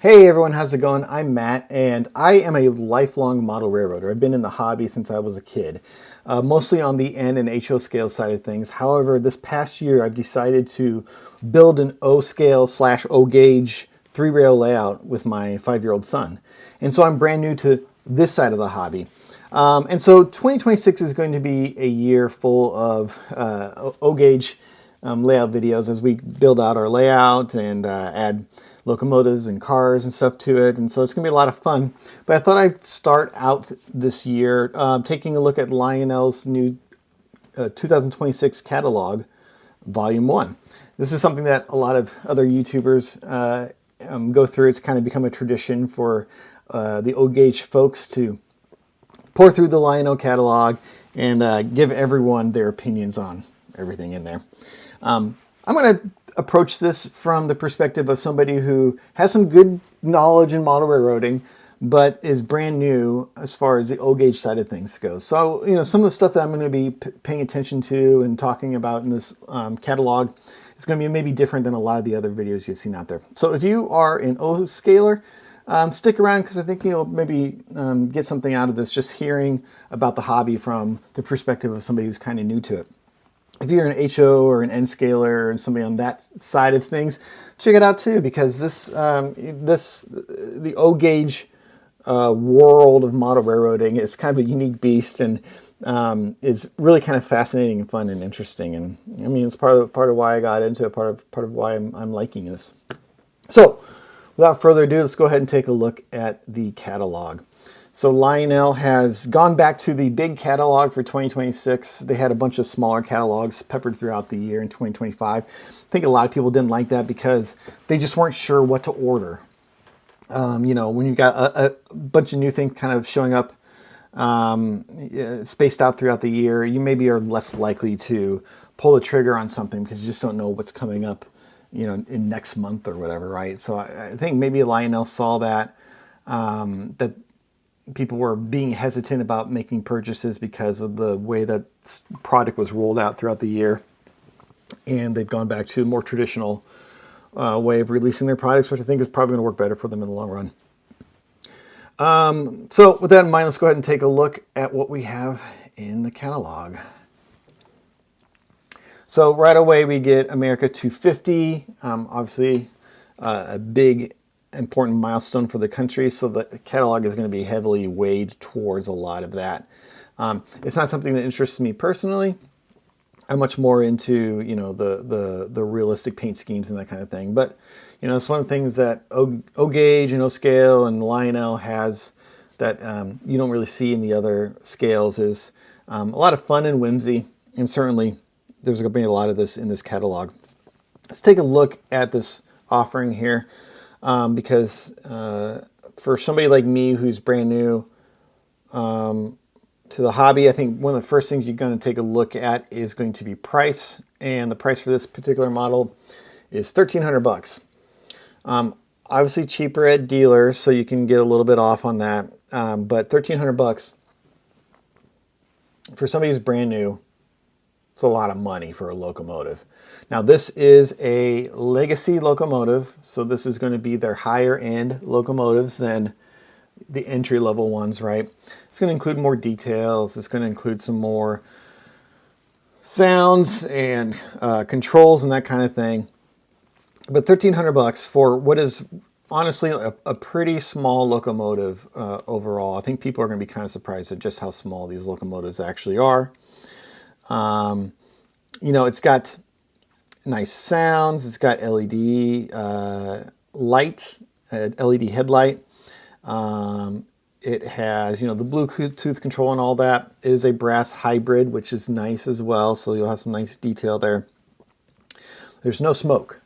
Hey everyone, how's it going? I'm Matt, and I am a lifelong model railroader. I've been in the hobby since I was a kid, mostly on the N and HO scale side of things. However, this past year I've decided to build an O scale / O gauge 3-rail layout with my 5-year-old son. And so I'm brand new to this side of the hobby. And so 2026 is going to be a year full of O gauge layout videos as we build out our layout and add locomotives and cars and stuff to it. And so it's going to be a lot of fun. But I thought I'd start out this year taking a look at Lionel's new 2026 catalog, Volume 1. This is something that a lot of other YouTubers go through. It's kind of become a tradition for the O-Gauge folks to pour through the Lionel catalog and give everyone their opinions on everything in there. I'm going to approach this from the perspective of somebody who has some good knowledge in model railroading, but is brand new as far as the O-Gauge side of things goes. So, some of the stuff that I'm going to be paying attention to and talking about in this catalog is going to be maybe different than a lot of the other videos you've seen out there. So if you are an O-scaler, stick around because I think you'll maybe get something out of this, just hearing about the hobby from the perspective of somebody who's kind of new to it. If you're an HO or an N scaler and somebody on that side of things, check it out too, because the O-Gauge world of model railroading is kind of a unique beast and is really kind of fascinating and fun and interesting. And I mean, it's part of why I got into it, part of why I'm liking this. So without further ado, let's go ahead and take a look at the catalog. So Lionel has gone back to the big catalog for 2026. They had a bunch of smaller catalogs peppered throughout the year in 2025. I think a lot of people didn't like that because they just weren't sure what to order. When you've got a bunch of new things kind of showing up spaced out throughout the year, you maybe are less likely to pull the trigger on something because you just don't know what's coming up, in next month or whatever, right? So I think maybe Lionel saw that people were being hesitant about making purchases because of the way that product was rolled out throughout the year. And they've gone back to a more traditional way of releasing their products, which I think is probably going to work better for them in the long run. So with that in mind, let's go ahead and take a look at what we have in the catalog. So right away we get America 250, obviously a big important milestone for the country, so the catalog is going to be heavily weighed towards a lot of that. It's not something that interests me personally. I'm much more into the realistic paint schemes and that kind of thing. But it's one of the things that O-Gauge and O-Scale and Lionel has that you don't really see in the other scales is a lot of fun and whimsy, and certainly there's going to be a lot of this in this catalog. Let's take a look at this offering here. Because for somebody like me who's brand new to the hobby, I think one of the first things you're going to take a look at is going to be price. And the price for this particular model is $1,300. Obviously cheaper at dealers, so you can get a little bit off on that. But $1,300 for somebody who's brand new, it's a lot of money for a locomotive. Now this is a legacy locomotive, so this is going to be their higher end locomotives than the entry level ones, right? It's going to include more details. It's going to include some more sounds and controls and that kind of thing. But $1,300 for what is honestly a pretty small locomotive overall. I think people are going to be kind of surprised at just how small these locomotives actually are. It's got nice sounds. It's got LED lights, LED headlight. It has, the Bluetooth control and all that. It is a brass hybrid, which is nice as well. So you'll have some nice detail there. There's no smoke,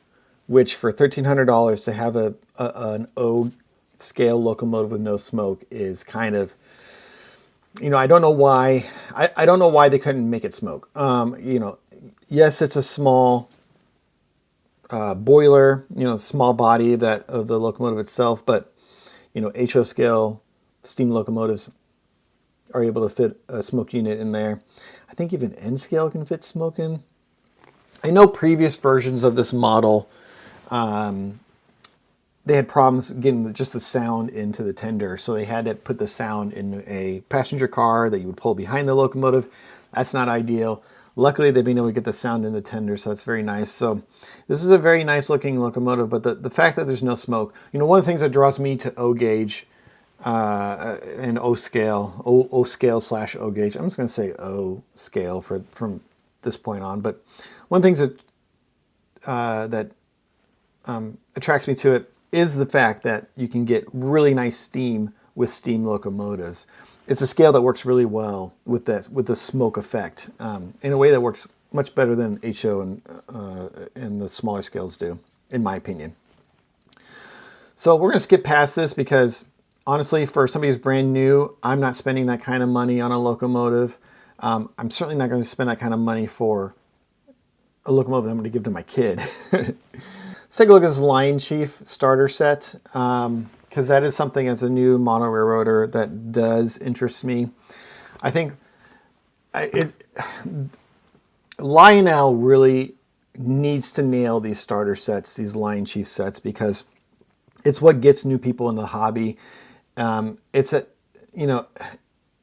which for $1,300 to have an O-scale locomotive with no smoke is kind of, I don't know why. I don't know why they couldn't make it smoke. Yes, it's a small boiler, small body of the locomotive itself, but HO scale steam locomotives are able to fit a smoke unit in there. I think even N scale can fit smoke in. I know previous versions of this model they had problems getting just the sound into the tender, so they had to put the sound in a passenger car that you would pull behind the locomotive. That's not ideal. Luckily, they've been able to get the sound in the tender, so that's very nice. So this is a very nice looking locomotive, but the fact that there's no smoke, you know, one of the things that draws me to O gauge and O scale slash O gauge. I'm just going to say O scale from this point on, but one of the things that attracts me to it is the fact that you can get really nice steam with steam locomotives. It's a scale that works really well with the smoke effect in a way that works much better than HO and the smaller scales do, in my opinion. So we're going to skip past this because honestly, for somebody who's brand new, I'm not spending that kind of money on a locomotive. I'm certainly not going to spend that kind of money for a locomotive that I'm going to give to my kid. Let's take a look at this LionChief starter set, because that is something as a new model railroader that does interest me. I think Lionel really needs to nail these starter sets, these LionChief sets, because it's what gets new people in the hobby. It's a, you know,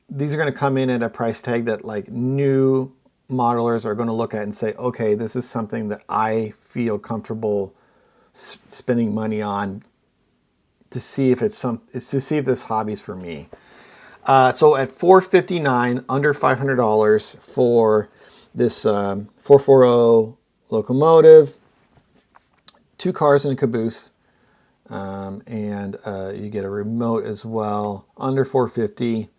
these are going to come in at a price tag that like new modelers are going to look at and say, okay, this is something that I feel comfortable spending money on to see if this hobby is for me. So at $459, under $500 for this 440 locomotive, 2 cars and a caboose, and you get a remote as well, under $450.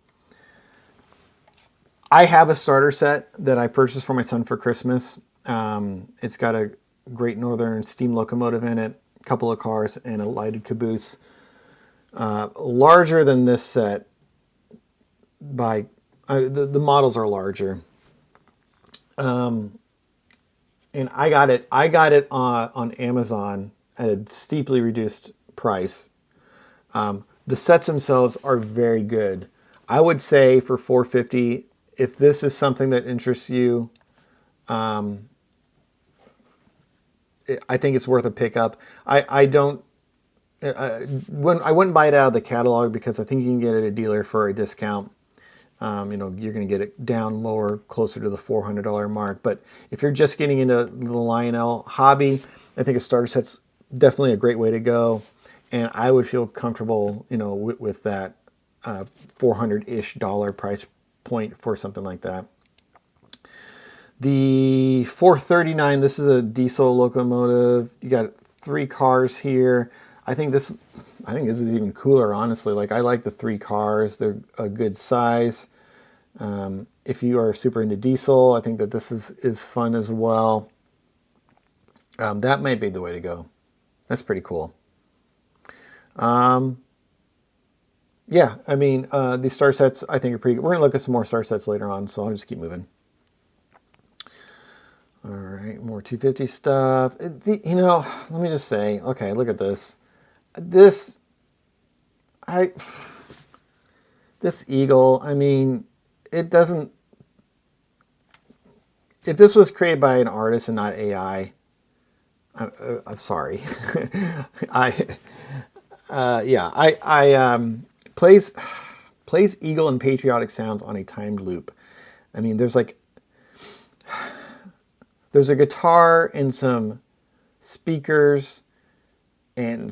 I have a starter set that I purchased for my son for Christmas. It's got a Great Northern steam locomotive in it, a couple of cars, and a lighted caboose. Larger than this set by the models are larger. And I got it on Amazon at a steeply reduced price. The sets themselves are very good. I would say for $450, if this is something that interests you, I think it's worth a pickup. I wouldn't buy it out of the catalog because I think you can get it at a dealer for a discount. You know, you're going to get it down lower, closer to the $400 mark. But if you're just getting into the Lionel hobby, I think a starter set's definitely a great way to go. And I would feel comfortable, you know, with that $400-ish price point for something like that. The 439, this is a diesel locomotive. You got 3 cars here. I think this is even cooler, honestly. Like, I like the 3 cars. They're a good size. If you are super into diesel, I think that this is fun as well. That might be the way to go. That's pretty cool. Yeah, I mean, these star sets I think are pretty good. We're going to look at some more star sets later on, so I'll just keep moving. All right, more 250 stuff. You know, let me just say, okay, look at this. This eagle, I mean, it doesn't, if this was created by an artist and not AI, I'm sorry. Plays eagle and patriotic sounds on a timed loop. I mean, there's a guitar and some speakers, and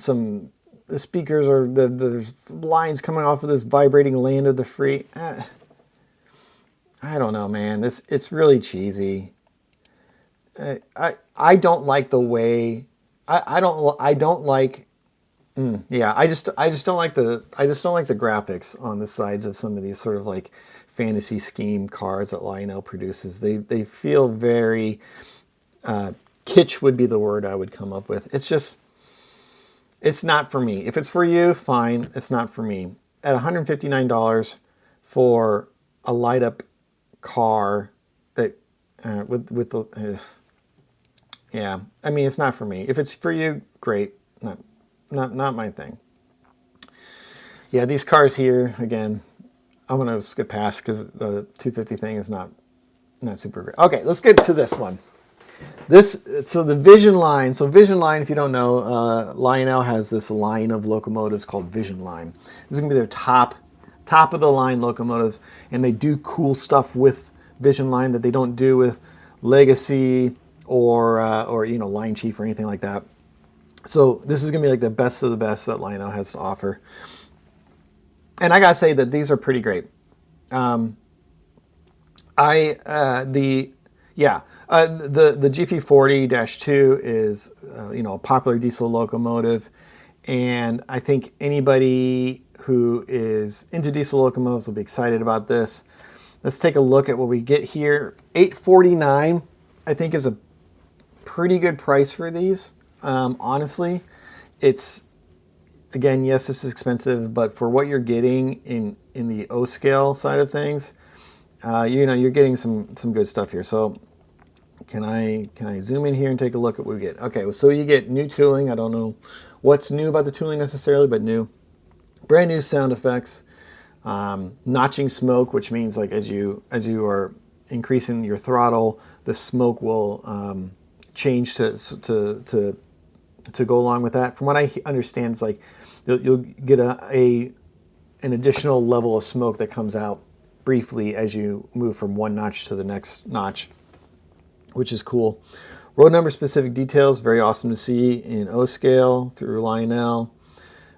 the speakers are there's lines coming off of this vibrating Land of the Free. I don't know, man. It's really cheesy. I don't like the way I don't like. I just don't like the graphics on the sides of some of these sort of like fantasy scheme cars that Lionel produces. They feel very kitsch would be the word I would come up with. It's not for me. If it's for you, fine. It's not for me. At $159 for a light up car that with the yeah, I mean, it's not for me. If it's for you, great. Not my thing. Yeah, these cars here, again, I'm going to skip past because the 250 thing is not super great. Okay, let's get to this one. So the Vision line. So Vision line, if you don't know, Lionel has this line of locomotives called Vision line. This is gonna be their top of the line locomotives, and they do cool stuff with Vision line that they don't do with Legacy or LionChief or anything like that. So this is gonna be like the best of the best that Lionel has to offer. And I gotta say that these are pretty great. The GP40-2 is a popular diesel locomotive, and I think anybody who is into diesel locomotives will be excited about this. Let's take a look at what we get here. $849, I think, is a pretty good price for these. Honestly, it's, again, yes, this is expensive, but for what you're getting in the O scale side of things, you're getting some good stuff here. So can I zoom in here and take a look at what we get? Okay, so you get new tooling. I don't know what's new about the tooling necessarily, but new. Brand new sound effects, notching smoke, which means like as you are increasing your throttle, the smoke will change to go along with that. From what I understand, it's like you'll get an additional level of smoke that comes out briefly as you move from one notch to the next notch, which is cool. Road number specific details, very awesome to see in O scale through Lionel.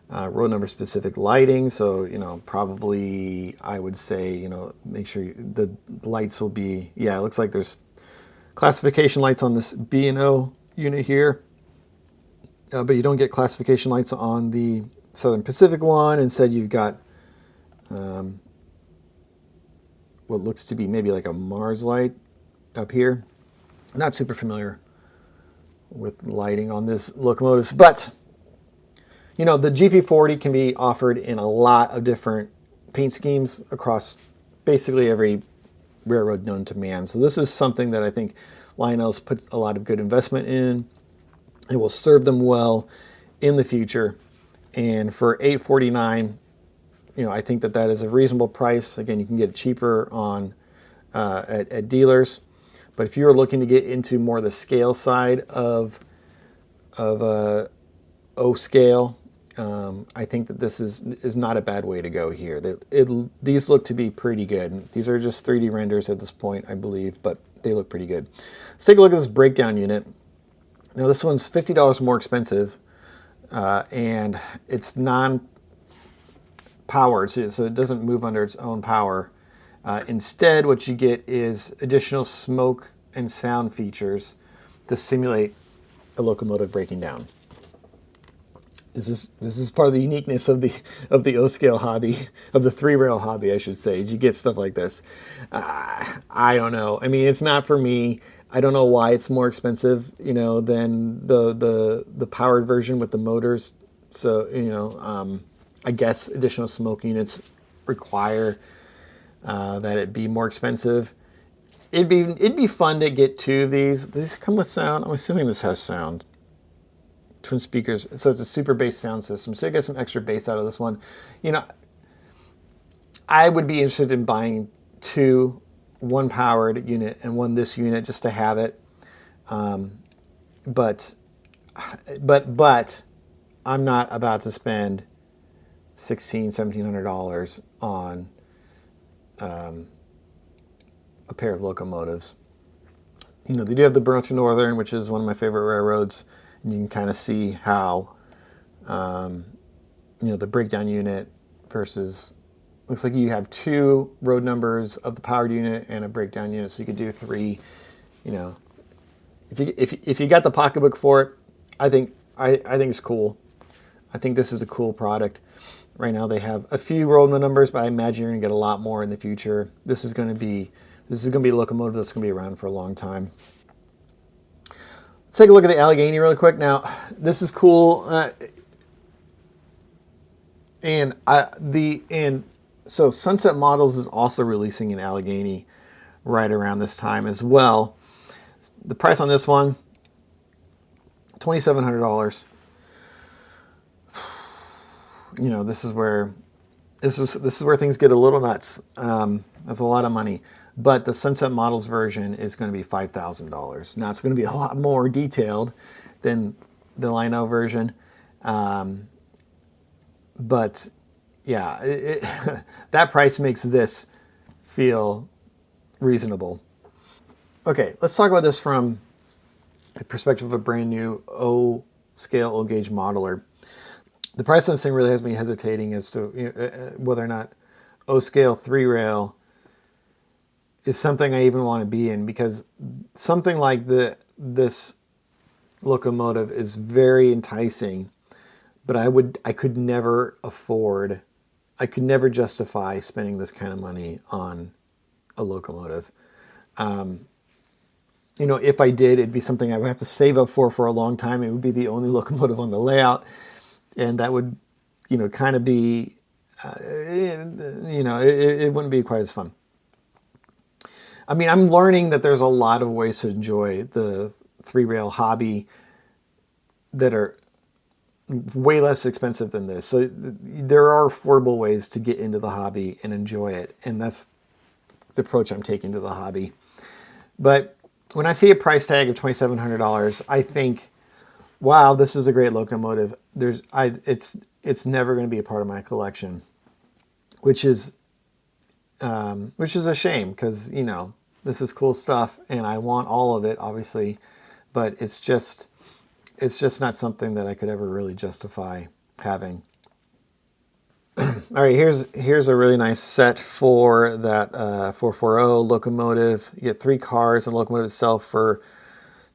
Road number specific lighting, so probably I would say make sure the lights will be, it looks like there's classification lights on this B and O unit here, but you don't get classification lights on the Southern Pacific one. Instead you've got what looks to be maybe like a Mars light up here. Not super familiar with lighting on this locomotive, but the GP40 can be offered in a lot of different paint schemes across basically every railroad known to man. So this is something that I think Lionel's put a lot of good investment in. It will serve them well in the future. And for $849, I think that is a reasonable price. Again, you can get it cheaper on at dealers. But if you're looking to get into more of the scale side of O scale, I think that this is not a bad way to go here. These look to be pretty good. These are just 3D renders at this point, I believe, but they look pretty good. Let's take a look at this breakdown unit. Now this one's $50 more expensive, and it's non-powered, so it doesn't move under its own power. Instead, what you get is additional smoke and sound features to simulate a locomotive breaking down. This is part of the uniqueness of the O scale hobby, of the 3-rail hobby, I should say, is you get stuff like this. I don't know. I mean, it's not for me. I don't know why it's more expensive, than the powered version with the motors. So, I guess additional smoke units require that it be more expensive. It'd be fun to get 2 of these. Does this come with sound? I'm assuming this has sound. Twin speakers, so it's a super bass sound system, so you get some extra bass out of this one. I would be interested in buying 2, one powered unit and one this unit, just to have it. But I'm not about to spend $1,700 on a pair of locomotives. They do have the Burlington Northern, which is one of my favorite railroads. And you can kind of see how, the breakdown unit versus, looks like you have 2 road numbers of the powered unit and a breakdown unit, so you could do 3. If you got the pocketbook for it, I think it's cool. I think this is a cool product. Right now they have a few road numbers, but I imagine you're gonna get a lot more in the future. This is gonna be a locomotive that's gonna be around for a long time. Let's take a look at the Allegheny really quick. Now, this is cool, so Sunset Models is also releasing an Allegheny right around this time as well. The price on this one, $2,700. This is where things get a little nuts. That's a lot of money. but the Sunset Models version is going to be $5,000. Now it's going to be a lot more detailed than the Lionel version, but yeah, that price makes this feel reasonable. Okay, let's talk about this from the perspective of a brand new O scale O gauge modeler. The price on this thing really has me hesitating as to whether or not O scale 3-rail is something I even want to be in, because something like this locomotive is very enticing, but I could never justify spending this kind of money on a locomotive. If I did, it'd be something I would have to save up for a long time. It would be the only locomotive on the layout, and that would, kind of be, it wouldn't be quite as fun. I mean, I'm learning that there's a lot of ways to enjoy the 3-rail hobby that are way less expensive than this. So there are affordable ways to get into the hobby and enjoy it, and that's the approach I'm taking to the hobby. But when I see a price tag of $2,700, I think, wow, this is a great locomotive. It's never going to be a part of my collection, which is a shame, because this is cool stuff and I want all of it, obviously, but it's just not something that I could ever really justify having. All right, here's a really nice set for that 440 locomotive. You get 3 cars and the locomotive itself for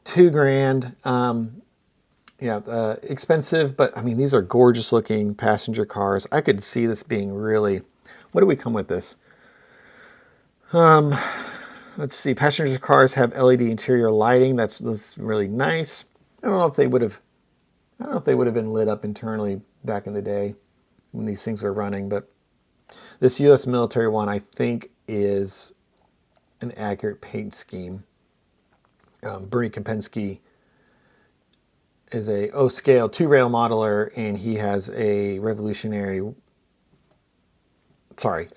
$2,000. Expensive, but I mean, these are gorgeous looking passenger cars. I could see this being really, what do we come with this? Let's see, passenger cars have LED interior lighting. That's really nice. I don't know if they would have been lit up internally back in the day when these things were running, but this U.S. military one, I think, is an accurate paint scheme. Bernie Kopensky is a O-scale 2-rail modeler, and he has a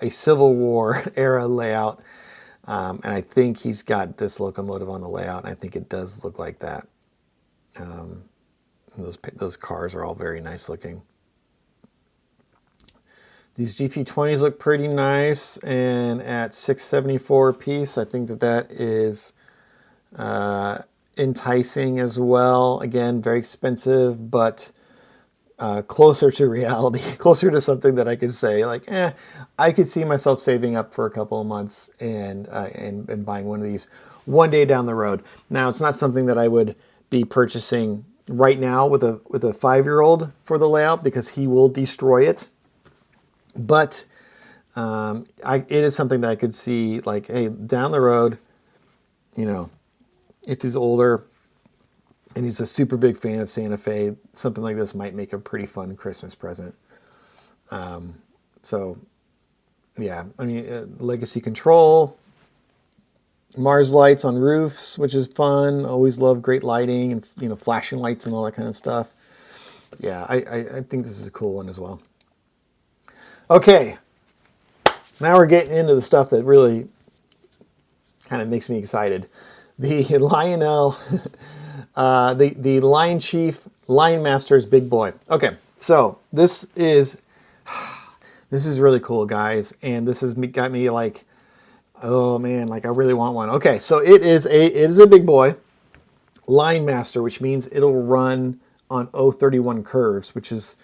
Civil War era layout, and I think he's got this locomotive on the layout, and I think it does look like that. Those cars are all very nice looking. These GP20s look pretty nice, and at $674 a piece, I think that is enticing as well. Again, very expensive, but closer to reality, closer to something that I could say, like, I could see myself saving up for a couple of months and buying one of these one day down the road. Now, it's not something that I would be purchasing right now with a 5-year-old for the layout, because he will destroy it. But it is something that I could see, like, hey, down the road, if he's older and he's a super big fan of Santa Fe, something like this might make a pretty fun Christmas present. So, yeah, I mean, legacy control, Mars lights on roofs, which is fun. Always love great lighting and, flashing lights and all that kind of stuff. Yeah, I think this is a cool one as well. Okay, now we're getting into the stuff that really kind of makes me excited. The Lionel, the LionChief LionMaster's Big Boy. Okay, so this is really cool, guys, and this has got me like, oh man, like I really want one. Okay, so it is a big boy LionMaster, which means it'll run on 031 curves, which is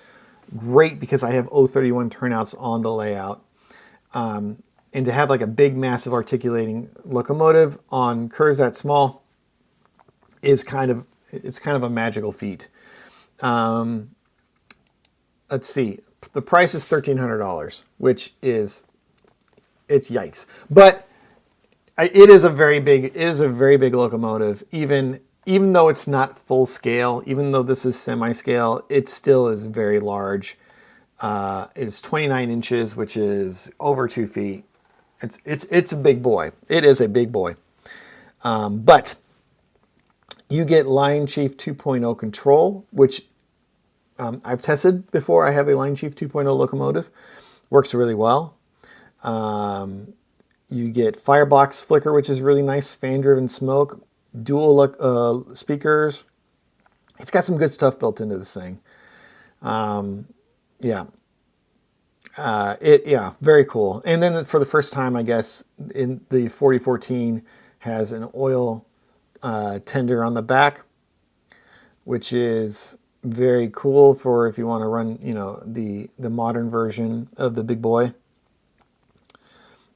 great because I have 031 turnouts on the layout. And to have like a big, massive articulating locomotive on curves that small is kind of a magical feat. Let's see, the price is $1,300, which is, it's yikes. But it is a very big locomotive. Even though it's not full scale, even though this is semi-scale, it still is very large. It's 29 inches, which is over 2 feet. It's a big boy. It is a big boy. But you get LionChief 2.0 control, which I've tested before. I have a LionChief 2.0 locomotive. Works really well. You get firebox flicker, which is really nice, fan-driven smoke, dual speakers. It's got some good stuff built into this thing. Yeah. Yeah, very cool. And then for the first time, I guess, in the 4014 has an oil tender on the back, which is very cool for if you want to run, you know, the modern version of the big boy.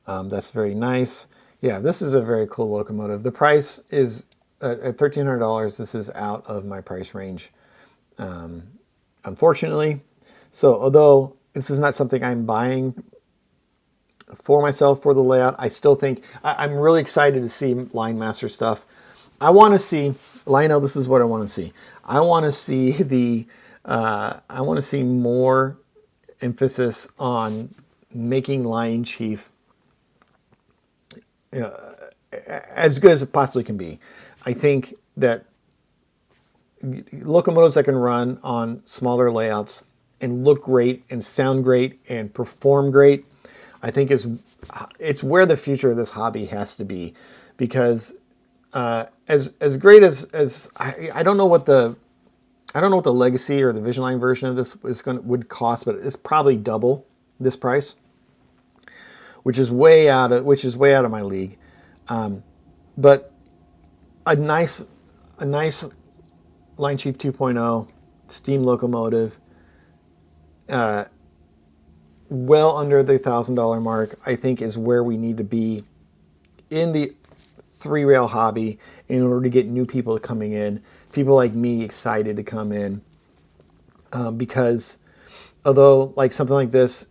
That's very nice. Yeah, this is a very cool locomotive. The price is at $1,300. This is out of my price range, unfortunately. So although this is not something I'm buying for myself for the layout, I still think I'm really excited to see LionMaster stuff. I want to see Lionel. This is what I want to see. I want to see I want to see more emphasis on making LionChief as good as it possibly can be. I think that locomotives that can run on smaller layouts and look great and sound great and perform great, I think it's where the future of this hobby has to be, because as great as I don't know what the legacy or the Vision Line version of this would cost, but it's probably double this price, which is way out of my league. But a nice LionChief 2.0 steam locomotive, well under the $1,000 mark, I think is where we need to be in the three-rail hobby in order to get new people coming in, people like me excited to come in, because although like something like this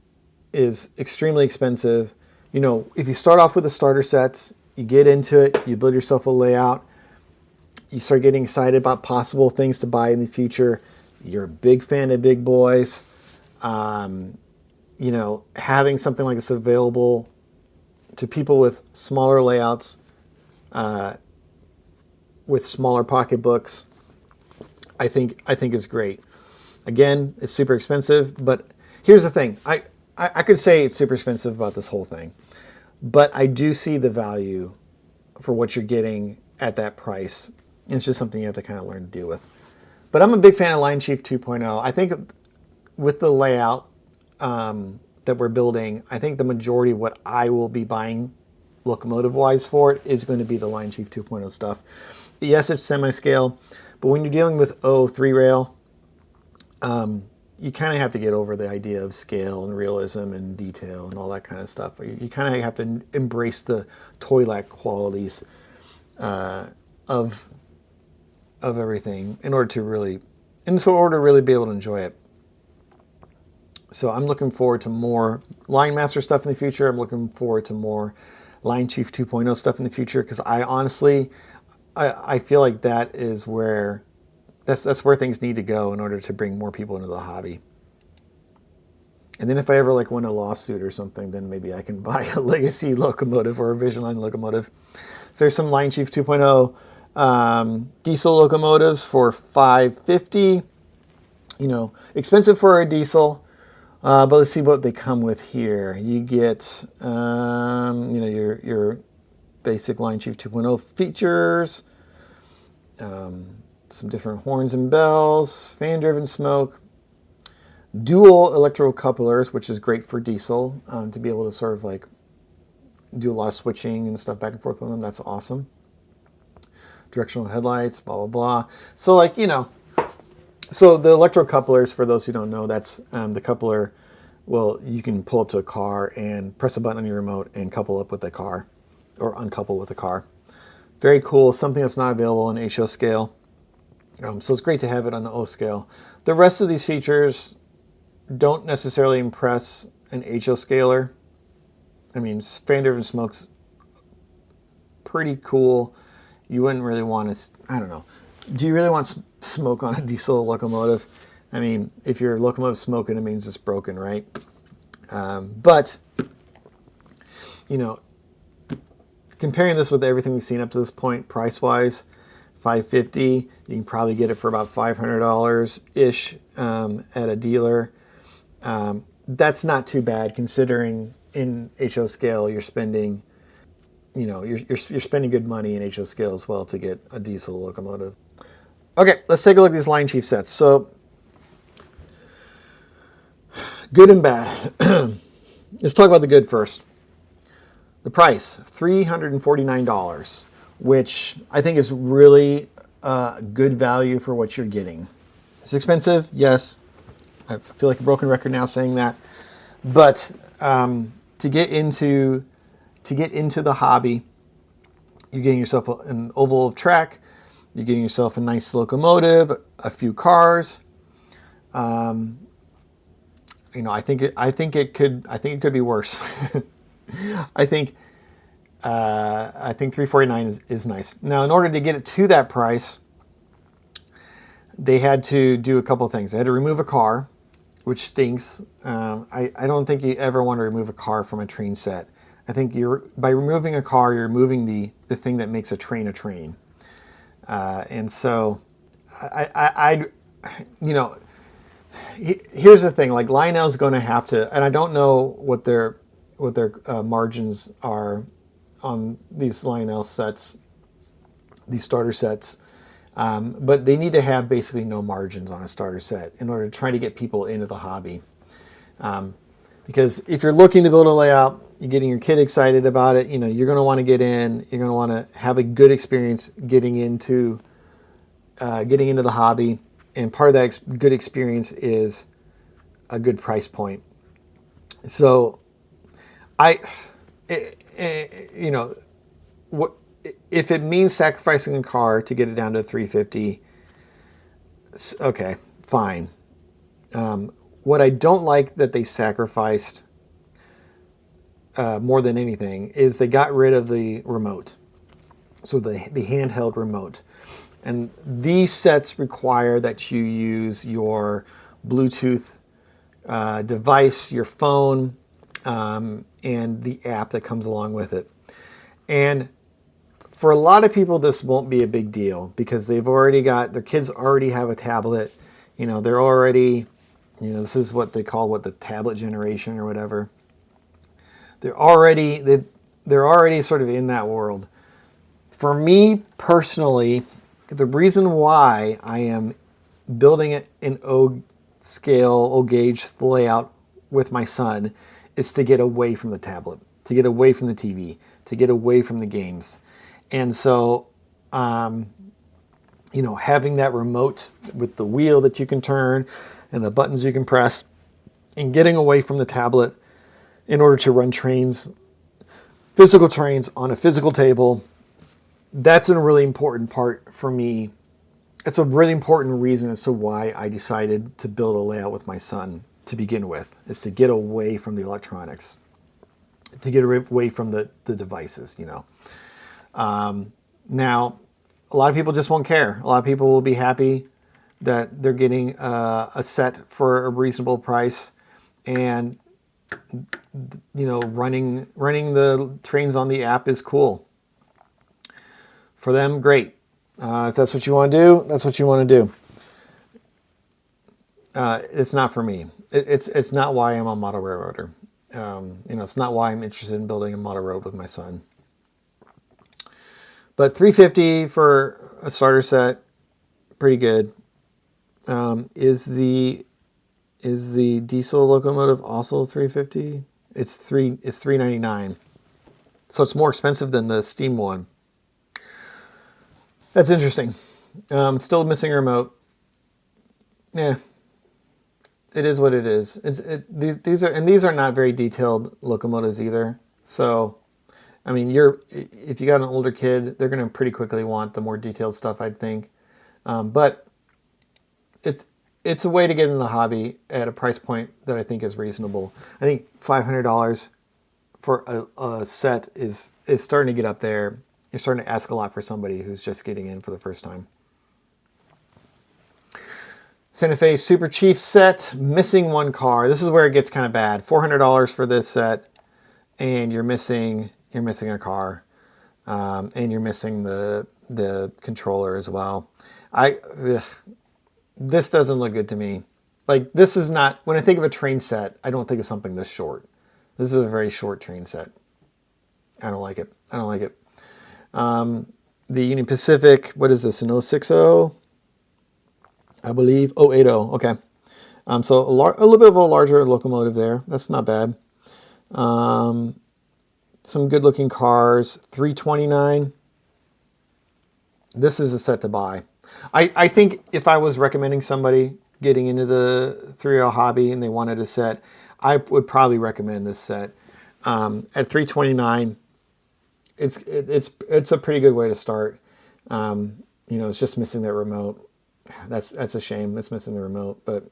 is extremely expensive, you know, if you start off with the starter sets, you get into it, you build yourself a layout, you start getting excited about possible things to buy in the future, you're a big fan of big boys, you know, having something like this available to people with smaller layouts, with smaller pocketbooks, I think is great. Again, it's super expensive, but here's the thing. I could say it's super expensive about this whole thing, but I do see the value for what you're getting at that price. It's just something you have to kind of learn to deal with. But I'm a big fan of LionChief 2.0. I think with the layout that we're building, I think the majority of what I will be buying locomotive-wise for it is going to be the LionChief 2.0 stuff. Yes, it's semi-scale, but when you're dealing with 3-rail, you kind of have to get over the idea of scale and realism and detail and all that kind of stuff. You kind of have to embrace the toy-like qualities of everything in order to really be able to enjoy it. So I'm looking forward to more LionMaster stuff in the future. I'm looking forward to more LionChief 2.0 stuff in the future, because I honestly feel like that is where that's where things need to go in order to bring more people into the hobby. And then if I ever like win a lawsuit or something, then maybe I can buy a legacy locomotive or a Vision Line locomotive. So there's some LionChief 2.0 diesel locomotives for $550. You know, expensive for a diesel. But let's see what they come with here. You get, you know, your basic LionChief 2.0 features, some different horns and bells, fan-driven smoke, dual electrical couplers, which is great for diesel, to be able to sort of like do a lot of switching and stuff back and forth with them. That's awesome. Directional headlights, blah, blah, blah. So like, you know, so the electro couplers, for those who don't know, that's the coupler. Well, you can pull up to a car and press a button on your remote and couple up with the car, or uncouple with the car. Very cool. Something that's not available in HO scale. So it's great to have it on the O scale. The rest of these features don't necessarily impress an HO scaler. I mean, fan-driven smoke's pretty cool. You wouldn't really want to, I don't know. Do you really want smoke on a diesel locomotive? I mean, if your locomotive's smoking, it means it's broken, right? But, you know, comparing this with everything we've seen up to this point, price-wise, $550, you can probably get it for about $500-ish at a dealer. That's not too bad, considering in HO scale you're spending you know, you're spending good money in HO scale as well to get a diesel locomotive. Okay, let's take a look at these LionChief sets. So, good and bad. Let's talk about the good first. The price, $349, which I think is really good value for what you're getting. It's expensive, yes. I feel like a broken record now saying that, but to get into the hobby, you're getting yourself an oval of track. You're getting yourself a nice locomotive, a few cars. You know, I think it could be worse. I think $349 is nice. Now, in order to get it to that price, they had to do a couple of things. They had to remove a car, which stinks. I don't think you ever want to remove a car from a train set. I think by removing a car, you're removing the thing that makes a train a train. And so, you know, here's the thing. Like Lionel's going to have to, and I don't know what their margins are on these Lionel sets, these starter sets. But they need to have basically no margins on a starter set in order to try to get people into the hobby. Because if you're looking to build a layout, you're getting your kid excited about it, you know, you're going to want to get in, you're going to want to have a good experience getting into the hobby. And part of that good experience is a good price point. So you know, what if it means sacrificing a car to get it down to $350? Okay, fine. What I don't like that they sacrificed more than anything is they got rid of the remote, so the handheld remote. And these sets require that you use your Bluetooth device, your phone, and the app that comes along with it. And for a lot of people, this won't be a big deal because their kids already have a tablet. You know, they're already, you know, this is what they call the tablet generation or whatever. They're already sort of in that world. For me personally, the reason why I am building an O gauge layout with my son is to get away from the tablet, to get away from the TV, to get away from the games. And so, you know, having that remote with the wheel that you can turn and the buttons you can press and getting away from the tablet in order to run trains, physical trains on a physical table, that's a really important part for me. It's a really important reason as to why I decided to build a layout with my son to begin with, is to get away from the electronics, to get away from the devices, you know. Now, a lot of people just won't care. A lot of people will be happy that they're getting a set for a reasonable price, and you know, running the trains on the app is cool. For them, great. If that's what you want to do, that's what you want to do. It's not for me. It's not why I'm a model railroader. You know, it's not why I'm interested in building a model road with my son. But $350 for a starter set, pretty good. Is the diesel locomotive also $350? It's $399. So it's more expensive than the steam one. That's interesting. Still missing a remote. Yeah, it is what it is. These are not very detailed locomotives either. So, I mean, if you got an older kid, they're going to pretty quickly want the more detailed stuff, I'd think. But it's a way to get in the hobby at a price point that I think is reasonable. I think $500 for a set is starting to get up there. You're starting to ask a lot for somebody who's just getting in for the first time. Santa Fe Super Chief set, missing one car. This is where it gets kind of bad. $400 for this set, and you're missing a car, and you're missing the controller as well. This doesn't look good to me. Like, this is not, when I think of a train set, I don't think of something this short. This is a very short train set. I don't like it. I don't like it. The Union Pacific, what is this, an 060? I believe, 080, okay. So a little bit of a larger locomotive there. That's not bad. Some good looking cars, $329. This is a set to buy. I think if I was recommending somebody getting into the 3-rail hobby and they wanted a set, I would probably recommend this set. At $329, it's a pretty good way to start. It's just missing that remote. That's a shame. It's missing the remote, but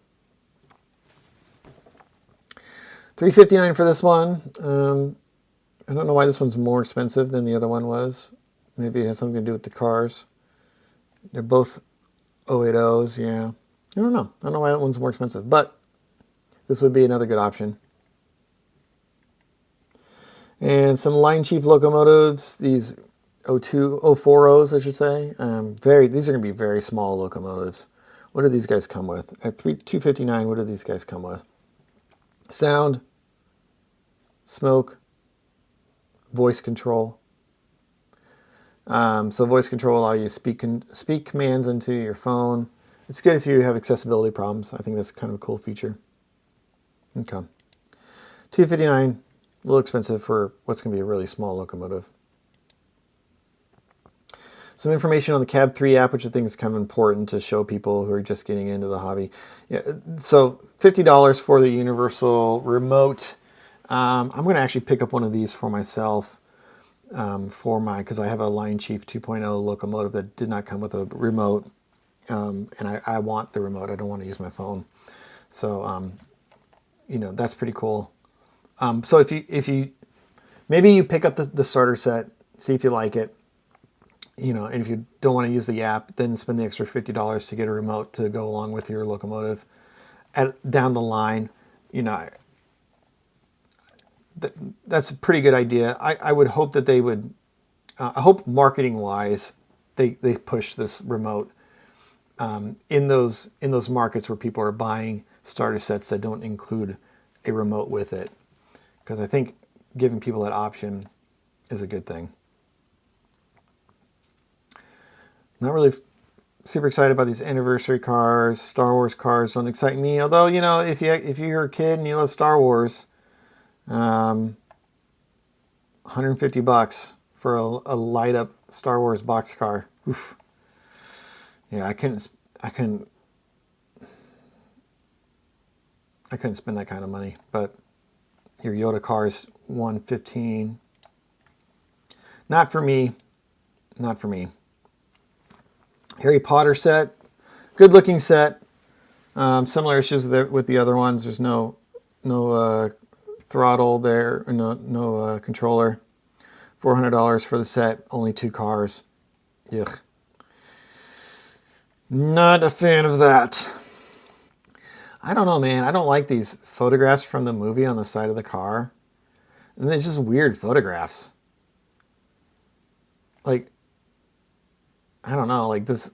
$359 for this one. I don't know why this one's more expensive than the other one was. Maybe it has something to do with the cars. They're both 080s, yeah. I don't know. I don't know why that one's more expensive, but this would be another good option. And some LionChief locomotives, these 040s, I should say. These are going to be very small locomotives. What do these guys come with? At $259, what do these guys come with? Sound, smoke, voice control. So voice control will allow you to speak commands into your phone. It's good if you have accessibility problems. I think that's kind of a cool feature. Okay. $259, a little expensive for what's going to be a really small locomotive. Some information on the Cab 3 app, which I think is kind of important to show people who are just getting into the hobby. Yeah, so $50 for the universal remote. I'm going to actually pick up one of these for myself because I have a LionChief 2.0 locomotive that did not come with a remote, and I want the remote. I don't want to use my phone. So, that's pretty cool. So if you maybe you pick up the starter set, see if you like it. And if you don't want to use the app, then spend the extra $50 to get a remote to go along with your locomotive. Down the line, that's a pretty good idea. I would hope that they would, I hope marketing-wise, they push this remote in those markets where people are buying starter sets that don't include a remote with it. Because I think giving people that option is a good thing. Not really super excited about these anniversary cars. Star Wars cars don't excite me. Although, if you're a kid and you love Star Wars, $150 for a light up Star Wars boxcar. Oof. Yeah, I couldn't spend that kind of money. But your Yoda car is $115. Not for me. Not for me. Harry Potter set, good looking set. Similar issues with the other ones. There's no throttle there, no controller. $400 for the set, only 2 cars. Yuck. Not a fan of that. I don't know, man. I don't like these photographs from the movie on the side of the car. And they're just weird photographs. Like, I don't know, like these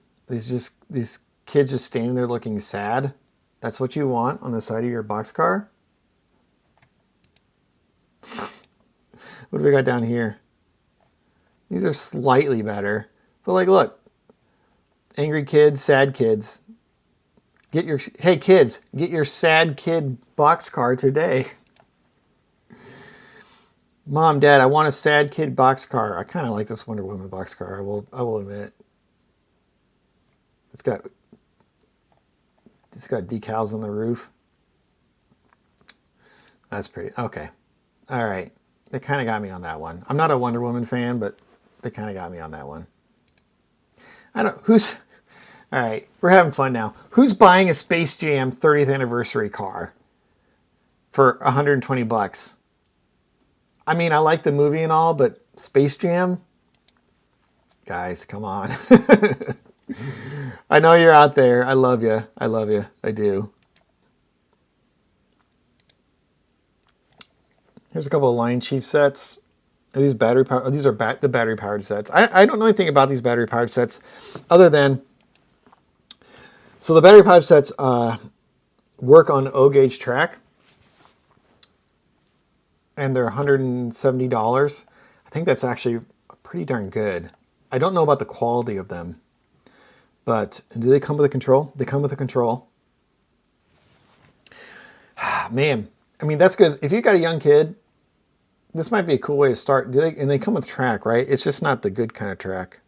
kids just standing there looking sad. That's what you want on the side of your boxcar? What do we got down here? These are slightly better. But like, look. Angry kids, sad kids. Hey kids, get your sad kid boxcar today. Mom, Dad, I want a sad kid boxcar. I kind of like this Wonder Woman boxcar. I will admit. It's got decals on the roof. That's pretty. Okay. All right. They kind of got me on that one. I'm not a Wonder Woman fan, but they kind of got me on that one. All right, we're having fun now. Who's buying a Space Jam 30th anniversary car for $120? I mean, I like the movie and all, but Space Jam? Guys, come on. I know you're out there. I love you. I love you. I do. Here's a couple of LionChief sets. Are these battery powered? These are the battery powered sets. I don't know anything about these battery powered sets other than, so the battery powered sets work on O gauge track, and they're $170. I think that's actually pretty darn good. I don't know about the quality of them, but do they come with a control? They come with a control. Man, I mean, that's good. If you've got a young kid, this might be a cool way to start. And they come with track, right? It's just not the good kind of track.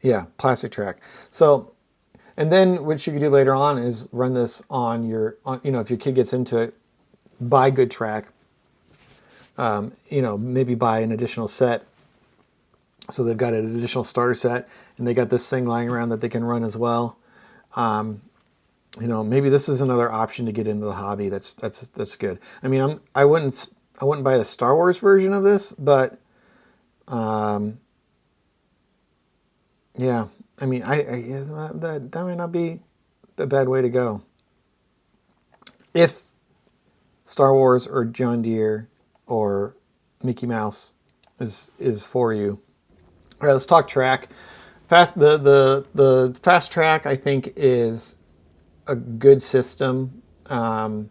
Yeah, plastic track. So, and then what you can do later on is run this on your, if your kid gets into it, buy good track. Maybe buy an additional set. So they've got an additional starter set, and they got this thing lying around that they can run as well. Maybe this is another option to get into the hobby. That's good. I mean, I wouldn't buy the Star Wars version of this, but yeah. I mean, that might not be a bad way to go. If Star Wars or John Deere or Mickey Mouse is for you. All right, let's talk track. The fast track, I think, is a good system. The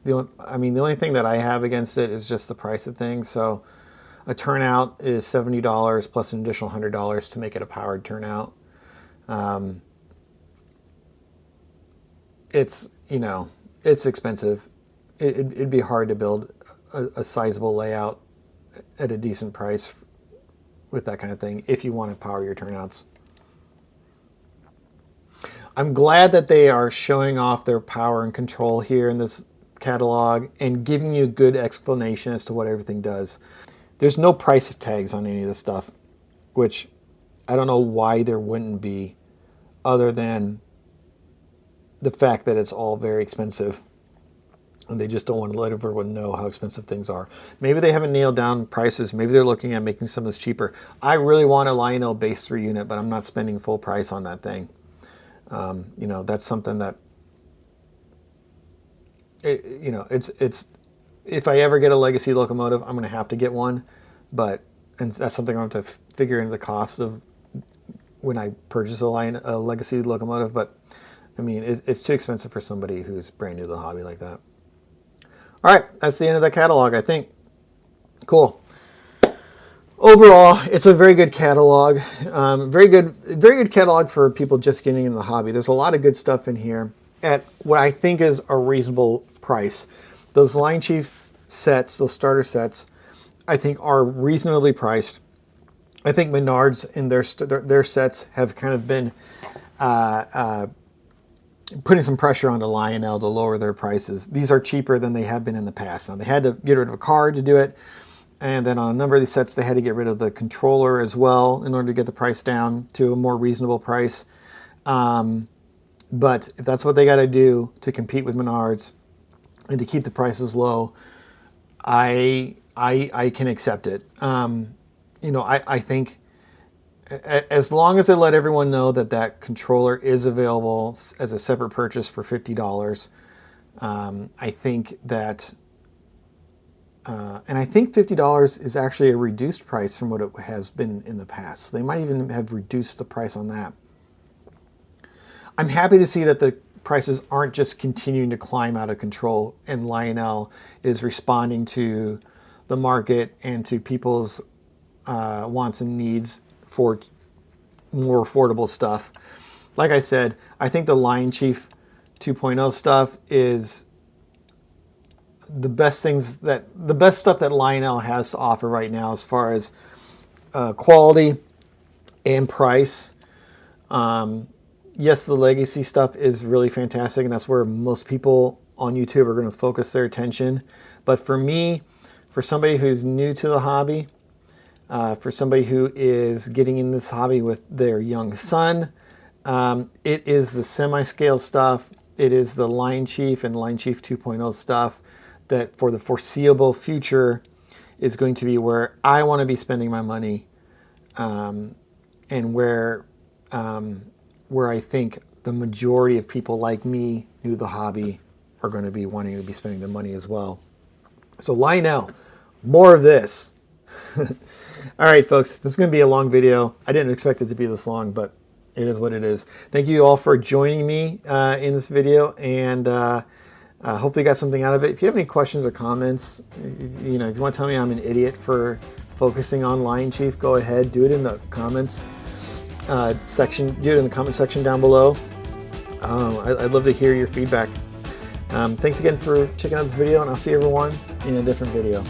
only thing that I have against it is just the price of things. So a turnout is $70 plus an additional $100 to make it a powered turnout. It's expensive. It'd be hard to build a sizable layout at a decent price with that kind of thing if you want to power your turnouts. I'm glad that they are showing off their power and control here in this catalog and giving you a good explanation as to what everything does. There's no price tags on any of this stuff, which I don't know why there wouldn't be, other than the fact that it's all very expensive. And they just don't want to let everyone know how expensive things are. Maybe they haven't nailed down prices. Maybe they're looking at making some of this cheaper. I really want a Lionel base 3 unit, but I'm not spending full price on that thing. That's something that, it's if I ever get a legacy locomotive, I'm going to have to get one. And that's something I'm going to have to figure into the cost of when I purchase a legacy locomotive. But I mean, it's too expensive for somebody who's brand new to the hobby like that. All right, that's the end of the catalog, I think. Cool. Overall, it's a very good catalog. Very good catalog for people just getting into the hobby. There's a lot of good stuff in here at what I think is a reasonable price. Those LionChief sets, those starter sets, I think are reasonably priced. I think Menards in their sets have kind of been putting some pressure onto Lionel to lower their prices. These are cheaper than they have been in the past. Now, they had to get rid of a card to do it, and then on a number of these sets, they had to get rid of the controller as well in order to get the price down to a more reasonable price. But if that's what they got to do to compete with Menards and to keep the prices low, I can accept it. I think as long as they let everyone know that controller is available as a separate purchase for $50, I think that, and I think $50 is actually a reduced price from what it has been in the past. So they might even have reduced the price on that. I'm happy to see that the prices aren't just continuing to climb out of control, and Lionel is responding to the market and to people's wants and needs for more affordable stuff. Like I said, I think the LionChief 2.0 stuff is the best stuff that Lionel has to offer right now as far as quality and price. Yes, the legacy stuff is really fantastic, and that's where most people on YouTube are going to focus their attention. But for me, for somebody who's new to the hobby, for somebody who is getting in this hobby with their young son, it is the semi-scale stuff. It is the LionChief and LionChief 2.0 stuff that for the foreseeable future is going to be where I want to be spending my money, and where I think the majority of people like me, new to the hobby, are going to be wanting to be spending their money as well. So Lionel, more of this. All right, folks, this is going to be a long video. I didn't expect it to be this long, but it is what it is. Thank you all for joining me in this video, and hopefully you got something out of it. If you have any questions or comments, if you want to tell me I'm an idiot for focusing on LionChief, go ahead, do it in the comments section. Do it in the comment section down below. I'd love to hear your feedback. Thanks again for checking out this video, and I'll see everyone in a different video.